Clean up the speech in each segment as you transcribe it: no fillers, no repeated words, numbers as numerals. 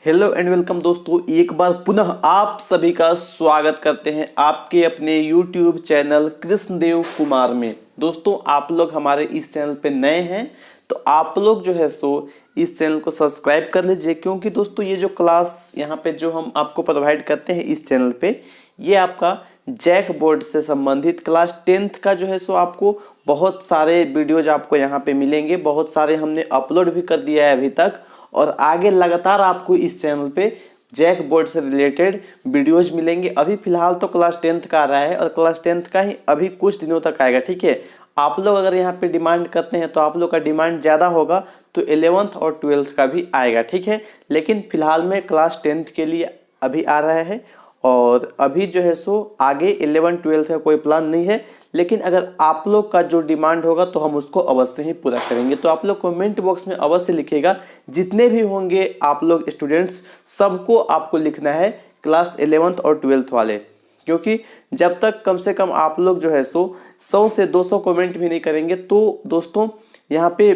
Hello and welcome दोस्तों, एक बार पुनः आप सभी का स्वागत करते हैं आपके अपने YouTube चैनल कृष्णदेव कुमार में। दोस्तों, आप लोग हमारे इस चैनल पे नए हैं तो आप लोग जो है सो इस चैनल को सब्सक्राइब कर लीजिए, क्योंकि दोस्तों ये जो क्लास यहाँ पे जो हम आपको प्रोवाइड करते हैं इस चैनल पे, ये आपका जैक बोर्ड से संबंधित क्लास 10th का जो है सो आपको बहुत सारे वीडियोज आपको यहाँ पे मिलेंगे। बहुत सारे हमने अपलोड भी कर दिया है अभी तक, और आगे लगातार आपको इस चैनल पे जैक बोर्ड से रिलेटेड वीडियोज मिलेंगे। अभी फिलहाल तो क्लास 10th का आ रहा है और क्लास 10th का ही अभी कुछ दिनों तक आएगा, ठीक है। आप लोग अगर यहाँ पे डिमांड करते हैं तो आप लोग का डिमांड ज़्यादा होगा तो 11th और 12th का भी आएगा, ठीक है। लेकिन फिलहाल में क्लास 10th के लिए अभी आ रहा है, और अभी जो है सो आगे 11 12 का कोई प्लान नहीं है। लेकिन अगर आप लोग का जो डिमांड होगा तो हम उसको अवश्य ही पूरा करेंगे। तो आप लोग कमेंट बॉक्स में अवश्य लिखिएगा, जितने भी होंगे आप लोग स्टूडेंट्स, सबको आपको लिखना है क्लास 11th और 12th वाले, क्योंकि जब तक कम से कम आप लोग जो है सो 100 से 200 कमेंट भी नहीं करेंगे तो दोस्तों यहाँ पे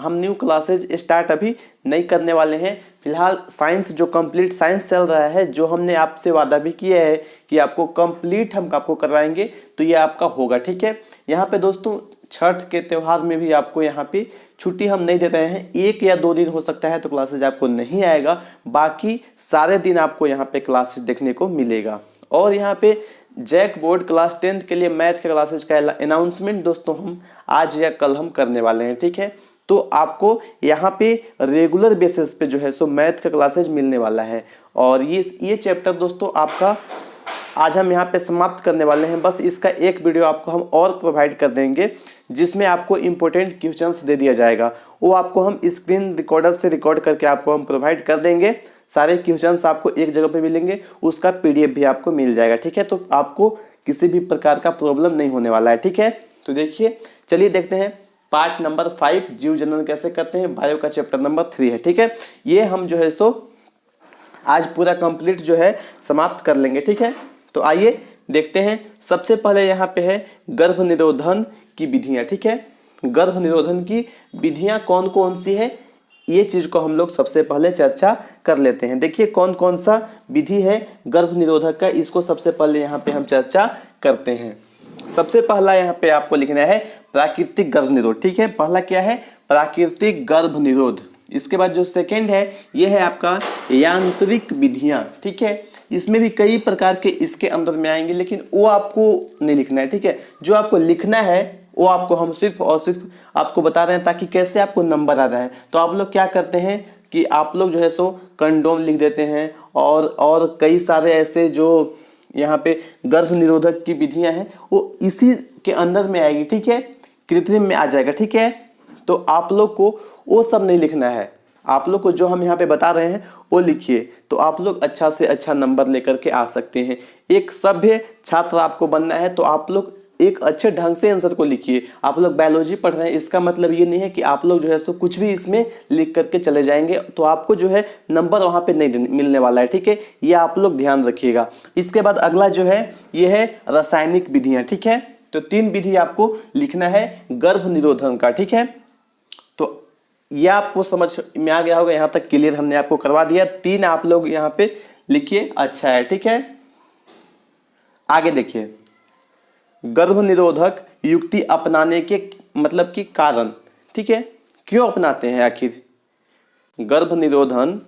हम न्यू क्लासेज स्टार्ट अभी नहीं करने वाले हैं। फिलहाल साइंस जो कंप्लीट साइंस चल रहा है, जो हमने आपसे वादा भी किया है कि आपको कंप्लीट हम आपको करवाएंगे, तो ये आपका होगा, ठीक है। यहाँ पे दोस्तों छठ के त्यौहार में भी आपको यहाँ पे छुट्टी हम नहीं दे रहे हैं। 1 या 2 दिन हो सकता है तो क्लासेज आपको नहीं आएगा, बाकी सारे दिन आपको यहाँ पे क्लासेज देखने को मिलेगा। और यहाँ पे जैक बोर्ड क्लास 10th के लिए मैथ के क्लासेज का अनाउंसमेंट दोस्तों हम आज या कल हम करने वाले हैं, ठीक है। तो आपको यहाँ पे रेगुलर बेसिस पे जो है सो मैथ का क्लासेज मिलने वाला है, और ये चैप्टर दोस्तों आपका आज हम यहाँ पे समाप्त करने वाले हैं। बस इसका एक वीडियो आपको हम और प्रोवाइड कर देंगे, जिसमें आपको इम्पोर्टेंट क्वेश्चंस दे दिया जाएगा। वो आपको हम स्क्रीन रिकॉर्डर से रिकॉर्ड करके आपको हम प्रोवाइड कर देंगे। सारे क्वेश्चंस आपको एक जगह पे मिलेंगे, उसका PDF भी आपको मिल जाएगा, ठीक है। तो आपको किसी भी प्रकार का प्रॉब्लम नहीं होने वाला है, ठीक है। तो देखिए, चलिए देखते हैं पार्ट नंबर 5 जीव जनन कैसे करते हैं, बायो का चैप्टर नंबर 3 है, ठीक है। ये हम जो है सो आज पूरा कंप्लीट जो है समाप्त कर लेंगे, ठीक है। तो आइए देखते हैं। सबसे पहले यहाँ पे है गर्भ निरोधन की विधियाँ, ठीक है। गर्भ निरोधन की विधियाँ कौन कौन सी है, ये चीज को हम लोग सबसे पहले चर्चा कर लेते हैं। देखिए कौन कौन सा विधि है गर्भ निरोधक का, इसको सबसे पहले यहाँ पे हम चर्चा करते हैं। सबसे पहला यहाँ पे आपको लिखना है प्राकृतिक गर्भ निरोध, ठीक है। पहला क्या है, प्राकृतिक गर्भ निरोध। इसके बाद जो सेकंड है ये है आपका यांत्रिक विधियां, ठीक है। इसमें भी कई प्रकार के इसके अंदर में आएंगे, लेकिन वो आपको नहीं लिखना है, ठीक है। जो आपको लिखना है वो आपको हम सिर्फ और सिर्फ आपको बता रहे हैं ताकि कैसे आपको नंबर आ जाए। तो आप लोग क्या करते हैं कि आप लोग जो है सो कंडोम लिख देते हैं, और कई सारे ऐसे जो यहाँ पे गर्भ निरोधक की विधियां हैं वो इसी के अंदर में आएगी, ठीक है। कृत्रिम में आ जाएगा, ठीक है। तो आप लोग को वो सब नहीं लिखना है, आप लोग को जो हम यहाँ पे बता रहे हैं वो लिखिए, तो आप लोग अच्छा से अच्छा नंबर लेकर के आ सकते हैं। एक सभ्य छात्र आपको बनना है तो आप लोग एक अच्छे ढंग से आंसर को लिखिए। आप लोग बायोलॉजी पढ़ रहे हैं, इसका मतलब ये नहीं है कि आप लोग जो है सो कुछ भी इसमें लिख करके चले जाएंगे तो आपको जो है नंबर वहाँ पे नहीं मिलने वाला है, ठीक है। ये आप लोग ध्यान रखिएगा। इसके बाद अगला जो है ये है रासायनिक विधियाँ, ठीक है। तो 3 विधि आपको लिखना है गर्भ निरोधन का, ठीक है। तो यह आपको समझ में आ गया होगा, यहाँ तक क्लियर हमने आपको करवा दिया। 3 आप लोग यहाँ पे लिखिए, अच्छा है, ठीक है। आगे देखिए, गर्भ निरोधक युक्ति अपनाने के मतलब कि कारण, ठीक है। क्यों अपनाते हैं आखिर, गर्भ निरोधन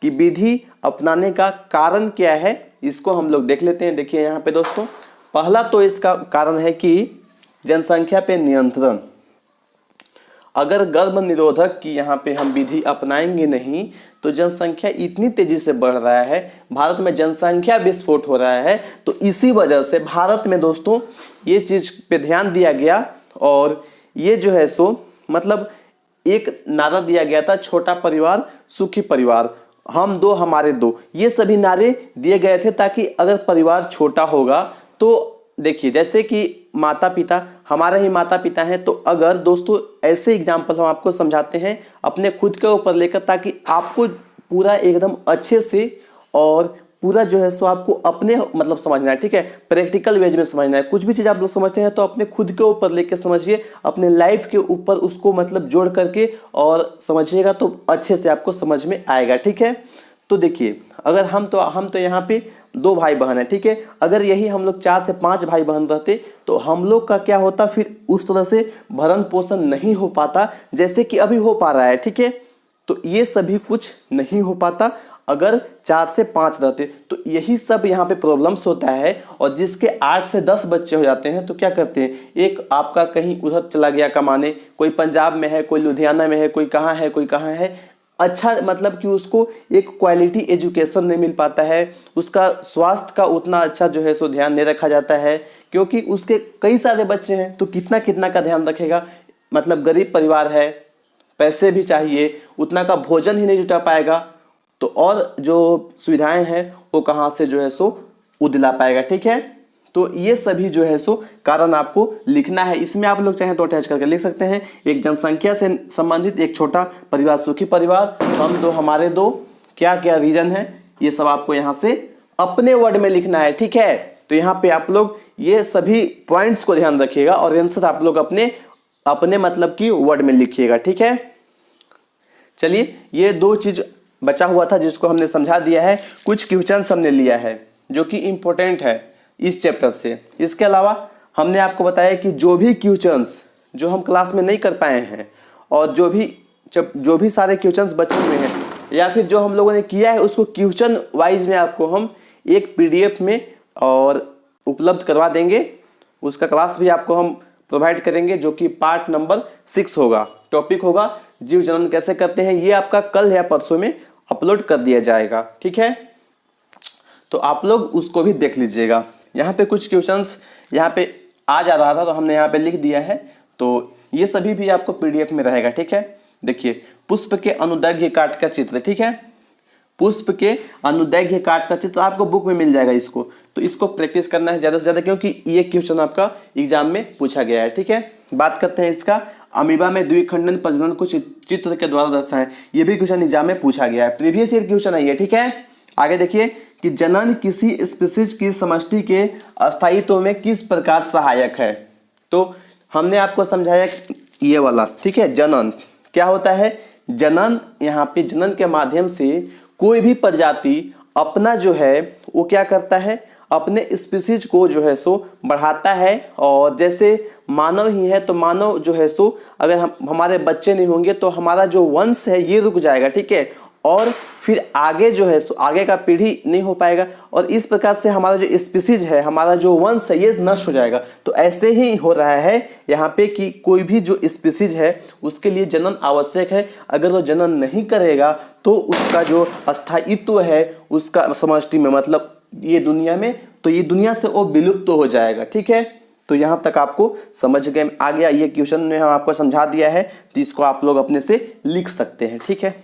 की विधि अपनाने का कारण क्या है, इसको हम लोग देख लेते हैं। देखिए यहाँ पे दोस्तों, पहला तो इसका कारण है कि जनसंख्या पे नियंत्रण। अगर गर्भ निरोधक की यहाँ पे हम विधि अपनाएंगे नहीं तो जनसंख्या इतनी तेजी से बढ़ रहा है, भारत में जनसंख्या विस्फोट हो रहा है। तो इसी वजह से भारत में दोस्तों ये चीज पे ध्यान दिया गया, और ये जो है सो मतलब एक नारा दिया गया था, छोटा परिवार सुखी परिवार, हम दो हमारे दो, ये सभी नारे दिए गए थे ताकि अगर परिवार छोटा होगा तो देखिए जैसे कि माता पिता हमारे ही माता पिता हैं, तो अगर दोस्तों ऐसे एग्जाम्पल हम आपको समझाते हैं अपने खुद के ऊपर लेकर, ताकि आपको पूरा एकदम अच्छे से और पूरा जो है सो आपको अपने मतलब समझना है, ठीक है। प्रैक्टिकल वेज में समझना है। कुछ भी चीज़ आप लोग समझते हैं तो अपने खुद के ऊपर लेके समझिए, अपने लाइफ के ऊपर उसको मतलब जोड़ करके और समझिएगा तो अच्छे से आपको समझ में आएगा, ठीक है। तो देखिए अगर हम तो यहाँ पे 2 भाई बहन है, ठीक है। अगर यही हम लोग 4 से 5 भाई बहन रहते तो हम लोग का क्या होता, फिर उस तरह से भरण पोषण नहीं हो पाता जैसे कि अभी हो पा रहा है, ठीक है। तो ये सभी कुछ नहीं हो पाता अगर 4 से 5 रहते। तो यही सब यहाँ पे प्रॉब्लम्स होता है। और जिसके 8 से 10 बच्चे हो जाते हैं तो क्या करते हैं, एक आपका कहीं उधर चला गया कमाने, कोई पंजाब में है, कोई लुधियाना में है, कोई कहाँ है, कोई कहाँ है। अच्छा मतलब कि उसको एक क्वालिटी एजुकेशन नहीं मिल पाता है, उसका स्वास्थ्य का उतना अच्छा जो है सो ध्यान नहीं रखा जाता है, क्योंकि उसके कई सारे बच्चे हैं तो कितना कितना का ध्यान रखेगा। मतलब गरीब परिवार है, पैसे भी चाहिए, उतना का भोजन ही नहीं जुटा पाएगा, तो और जो सुविधाएं हैं वो कहाँ से जो है सो वो दिला पाएगा, ठीक है। तो ये सभी जो है सो कारण आपको लिखना है। इसमें आप लोग चाहें तो अटैच करके लिख सकते हैं। एक जनसंख्या से संबंधित एक छोटा परिवार, सुखी परिवार, हम दो हमारे दो, क्या क्या रीजन है, ये सब आपको यहाँ से अपने वर्ड में लिखना है, ठीक है। तो यहाँ पे आप लोग ये सभी पॉइंट्स को ध्यान रखिएगा और आंसर आप लोग अपने मतलब की वर्ड में लिखिएगा, ठीक है। चलिए ये 2 चीज बचा हुआ था जिसको हमने समझा दिया है। कुछ क्वेश्चंस हमने लिया है जो कि इम्पोर्टेंट है इस चैप्टर से। इसके अलावा हमने आपको बताया कि जो भी क्वेश्चंस जो हम क्लास में नहीं कर पाए हैं और जो भी सारे क्वेश्चंस बचे हुए हैं या फिर जो हम लोगों ने किया है उसको क्वेश्चन वाइज में आपको हम एक PDF में और उपलब्ध करवा देंगे। उसका क्लास भी आपको हम प्रोवाइड करेंगे जो कि पार्ट नंबर 6 होगा। टॉपिक होगा जीव जनन कैसे करते हैं। ये आपका कल या परसों में अपलोड कर दिया जाएगा, ठीक है। तो आप लोग उसको भी देख लीजिएगा। यहाँ पे कुछ क्वेश्चंस यहाँ पे आ जा रहा था तो हमने यहाँ पे लिख दिया है, तो ये सभी भी आपको PDF में रहेगा, ठीक है। देखिए पुष्प के अनुदैर्घ्य काट का चित्र, ठीक है। पुष्प के अनुदैर्घ्य काट का चित्र आपको बुक में मिल जाएगा। तो इसको प्रैक्टिस करना है ज़्यादा से ज़्यादा, क्योंकि ये क्वेश्चन आपका एग्जाम में पूछा गया है, ठीक है। बात करते हैं इसका, अमीबा में द्विखंडन प्रजनन को चित्र के द्वारा दर्शाएं। ये भी क्वेश्चन एग्जाम में पूछा गया है, प्रीवियस ईयर क्वेश्चन है ये, ठीक है। आगे देखिए कि जनन किसी स्पीशीज की समष्टि के अस्थायित्व में किस प्रकार सहायक है। तो हमने आपको समझाया ये वाला, ठीक है। जनन क्या होता है, जनन यहाँ पे जनन के माध्यम से कोई भी प्रजाति अपना जो है वो क्या करता है, अपने स्पीशीज को जो है सो बढ़ाता है। और जैसे मानव ही है तो मानव जो है सो अगर हमारे बच्चे नहीं होंगे तो हमारा जो वंश है ये रुक जाएगा, ठीक है। और फिर आगे जो है सो आगे का पीढ़ी नहीं हो पाएगा और इस प्रकार से हमारा जो स्पीशीज है, हमारा जो वंश है ये नष्ट हो जाएगा। तो ऐसे ही हो रहा है यहाँ पे कि कोई भी जो स्पीशीज है उसके लिए जनन आवश्यक है। अगर वो जनन नहीं करेगा तो उसका जो अस्थायित्व है उसका समष्टि में, मतलब ये दुनिया में, तो ये दुनिया से वो विलुप्त हो जाएगा, ठीक है। तो यहाँ तक आपको समझ गए आ गया। ये क्वेश्चन में हम आपको समझा दिया है तो इसको आप लोग अपने से लिख सकते हैं, ठीक है।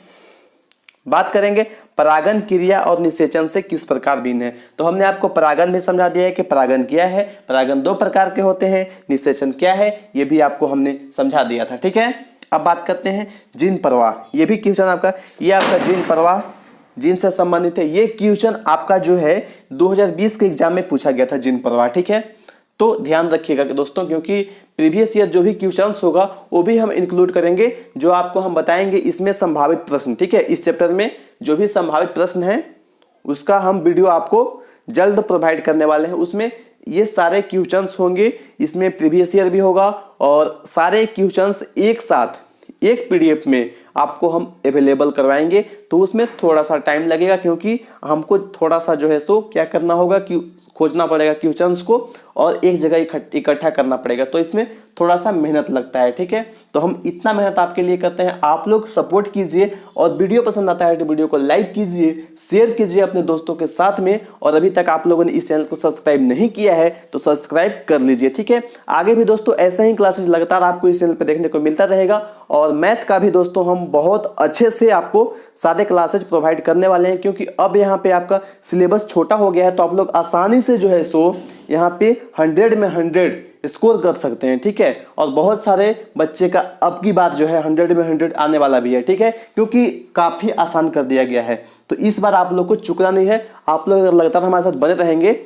बात करेंगे परागन क्रिया और निषेचन से किस प्रकार भिन्न है। तो हमने आपको परागन भी समझा दिया है कि परागन क्या है, परागन 2 प्रकार के होते हैं, निषेचन क्या है ये भी आपको हमने समझा दिया था, ठीक है। अब बात करते हैं जीन प्रवाह। ये भी क्वेश्चन आपका, ये आपका जीन प्रवाह जीन से संबंधित है। ये क्वेश्चन आपका जो है 2020 के एग्जाम में पूछा गया था, जीन प्रवाह, ठीक है। तो ध्यान रखिएगा दोस्तों, क्योंकि प्रीवियस ईयर जो भी क्वेश्चंस होगा वो भी हम इंक्लूड करेंगे, जो आपको हम बताएंगे इसमें संभावित प्रश्न, ठीक है। इस चैप्टर में जो भी संभावित प्रश्न है उसका हम वीडियो आपको जल्द प्रोवाइड करने वाले हैं। उसमें ये सारे क्वेश्चंस होंगे, इसमें प्रीवियस ईयर भी होगा और सारे क्वेश्चंस एक साथ एक PDF में आपको हम अवेलेबल करवाएंगे। तो उसमें थोड़ा सा टाइम लगेगा क्योंकि हमको थोड़ा सा जो है सो क्या करना होगा कि खोजना पड़ेगा क्वेश्चंस को और एक जगह इकट्ठा करना पड़ेगा। तो इसमें थोड़ा सा मेहनत लगता है, ठीक है। तो हम इतना मेहनत आपके लिए करते हैं, आप लोग सपोर्ट कीजिए और वीडियो पसंद आता है तो वीडियो को लाइक कीजिए, शेयर कीजिए अपने दोस्तों के साथ में। और अभी तक आप लोगों ने इस चैनल को सब्सक्राइब नहीं किया है तो सब्सक्राइब कर लीजिए, ठीक है। आगे भी दोस्तों ऐसे ही क्लासेस लगातार आपको इस चैनल पर देखने को मिलता रहेगा। और मैथ का भी दोस्तों हम बहुत अच्छे से आपको सारे क्लासेज प्रोवाइड करने वाले हैं, क्योंकि अब यहाँ पे आपका सिलेबस छोटा हो गया है तो आप लोग आसानी से जो है सो यहाँ पे 100 में 100 स्कोर कर सकते हैं, ठीक है। और बहुत सारे बच्चे का अब की बात जो है 100 में 100 आने वाला भी है, ठीक है, क्योंकि काफ़ी आसान कर दिया गया है। तो इस बार आप लोग को चुकना नहीं है, आप लोग अगर लगातार हमारे साथ बने रहेंगे।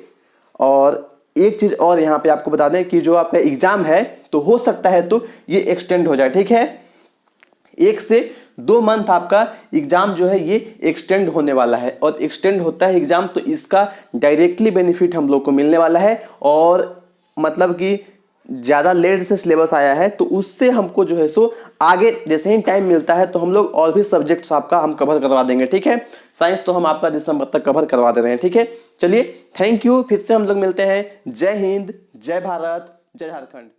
और एक चीज़ और यहाँ पे आपको बता दें कि जो आपका एग्जाम है तो हो सकता है तो ये एक्सटेंड हो जाए, ठीक है। 1 से 2 मंथ आपका एग्जाम जो है ये एक्सटेंड होने वाला है, और एक्सटेंड होता है एग्जाम तो इसका डायरेक्टली बेनिफिट हम लोग को मिलने वाला है। और मतलब कि ज़्यादा लेट से सिलेबस आया है तो उससे हमको जो है सो आगे जैसे ही टाइम मिलता है तो हम लोग और भी सब्जेक्ट्स आपका हम कवर करवा देंगे, ठीक है। साइंस तो हम आपका दिसंबर तक कवर करवा दे रहे हैं, ठीक है। चलिए थैंक यू, फिर से हम लोग मिलते हैं। जय हिंद, जय भारत, जय झारखंड।